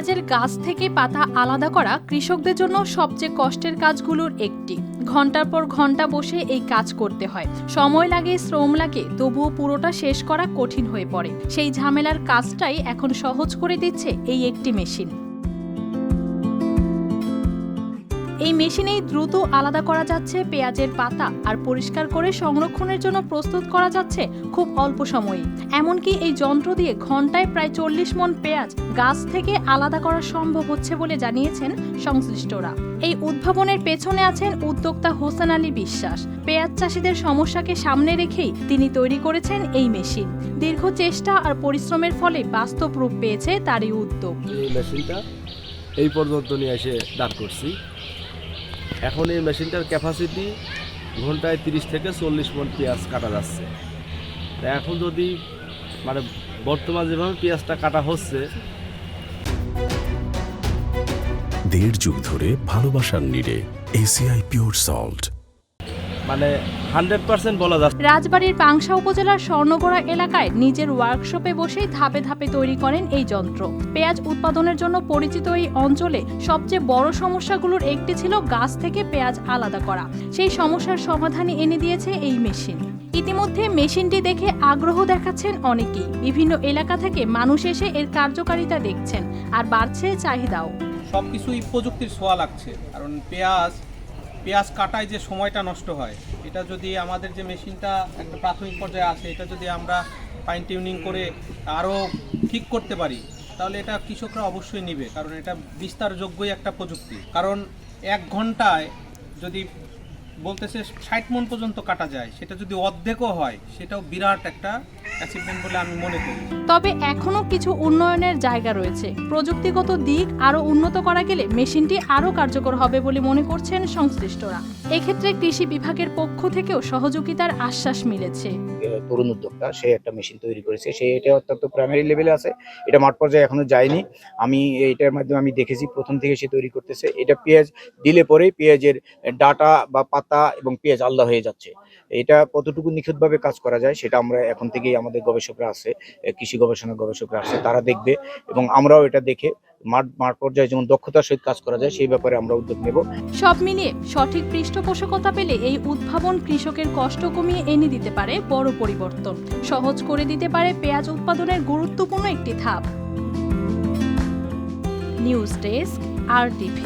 পেঁয়াজের গাছ থেকে পাতা আলাদা করা কৃষকদের জন্য সবচেয়ে কষ্টের কাজগুলোর একটি। ঘন্টার পর ঘন্টা বসে এই কাজ করতে হয়, সময় লাগে, শ্রম লাগে, তবুও পুরোটা শেষ করা কঠিন হয়ে পড়ে। সেই ঝামেলার কাজটাই এখন সহজ করে দিচ্ছে এই একটি মেশিন। এই মেশিনেই দ্রুত আলাদা করা যাচ্ছে পেঁয়াজের পাতা আর পরিষ্কার করে সংরক্ষণের জন্য প্রস্তুত করা যাচ্ছে খুব অল্প সময়ে। এমনকি এই যন্ত্র দিয়ে ঘন্টায় প্রায় 40 মণ পেঁয়াজ গাছ থেকে আলাদা করা সম্ভব হচ্ছে বলে জানিয়েছেন সংশ্লিষ্টরা। এই উদ্ভাবনের পেছনে আছেন উদ্যোক্তা হোসেন আলী বিশ্বাস। পেঁয়াজ চাষিদের সমস্যাকে সামনে রেখেই তিনি তৈরি করেছেন এই মেশিন। দীর্ঘ চেষ্টা আর পরিশ্রমের ফলে বাস্তব রূপ পেয়েছে তার এই উদ্যোগ। এই মেশিনটা এই পর্যন্ত নিয়ে এসে দাঁড় করছি। এখন এই মেশিনটার ক্যাপাসিটি ঘন্টায় 30 থেকে 40 মণ পেঁয়াজ কাটা যাচ্ছে। এখন যদি বর্তমান যেভাবে পেঁয়াজটা কাটা হচ্ছে, দেড় যুগ ধরে ভালোবাসার নিড়ে এসিআই পিওর সল্ট 100% বলা যাচ্ছে। রাজবাড়ীর পাংশা উপজেলার স্বর্ণগড়া এলাকায় নিজের ওয়ার্কশপে বসেই ধাপে ধাপে তৈরি করেন এই যন্ত্র। পেঁয়াজ উৎপাদনের জন্য পরিচিত এই অঞ্চলে সবচেয়ে বড় সমস্যাগুলোর একটি ছিল গাছ থেকে পেঁয়াজ আলাদা করা। সেই সমস্যার সমাধানই এনে দিয়েছে এই মেশিন। ইতিমধ্যে মেশিনটি দেখে আগ্রহ দেখাচ্ছেন অনেকেই। বিভিন্ন এলাকা থেকে মানুষ এসে এর কার্যকারিতা দেখছেন, আর বাড়ছে চাহিদাও। সবকিছুই প্রযুক্তির ছোঁয়া লাগছে, কারণ পেঁয়াজ কাটায় যে সময়টা নষ্ট হয়, এটা যদি আমাদের যে মেশিনটা একটা প্রাথমিক পর্যায়ে আছে, এটা যদি আমরা ফাইন টিউনিং করে আরও ঠিক করতে পারি, তাহলে এটা কৃষকরা অবশ্যই নেবে, কারণ এটা বিস্তারযোগ্যই একটা প্রযুক্তি। কারণ 1 ঘন্টায় যদি বলতেছে 60 মণ পর্যন্ত কাটা যায়, সেটা যদি অর্ধেকও হয়, সেটাও বিরাট একটা অ্যাচিভমেন্ট বলে আমি মনে করি। তবে এখনো কিছু উন্নয়নের জায়গা রয়েছে। প্রযুক্তিগত দিক আরো উন্নত করা গেলে মেশিনটি আরো কার্যকর হবে বলে মনে করছেন সংশ্লিষ্টরা। এক্ষেত্রে কৃষি বিভাগের পক্ষ থেকেও সহযোগিতার আশ্বাস মিলেছে। তরুণ উদ্যোক্তা সে একটা মেশিন তৈরি করেছে, সে এটা অত্যন্ত প্রাইমারি লেভেলে আছে, এটা মাঠ পর্যায়ে এখনো যায়নি। আমি এইটার মাধ্যমে আমি দেখেছি প্রথম থেকে সে তৈরি করতেছে। এটা পেঁয়াজ দিলে পরেই পেঁয়াজের ডাটা বা পাতা এবং পেঁয়াজ আলাদা হয়ে যাচ্ছে। এটা কতটুকু নিখুঁতভাবে কাজ করা যায় সেটা আমরা এখন থেকেই আমাদের গবেষকরা আছে, কৃষি গবেষণা গবেষকরা আছে, তারা দেখবে এবং আমরাও এটা দেখে মাঠ পর্যায়ে যেমন দক্ষতার সহিত কাজ করা যায় সেই ব্যাপারে আমরা উদ্যোগ নেব। সব মিলিয়ে সঠিক পৃষ্ঠপোষকতা পেলে এই উদ্ভাবন কৃষকের কষ্ট কমিয়ে এনে দিতে পারে বড় পরিবর্তন, সহজ করে দিতে পারে পেঁয়াজ উৎপাদনের গুরুত্বপূর্ণ একটি ধাপ। News desk, RTV।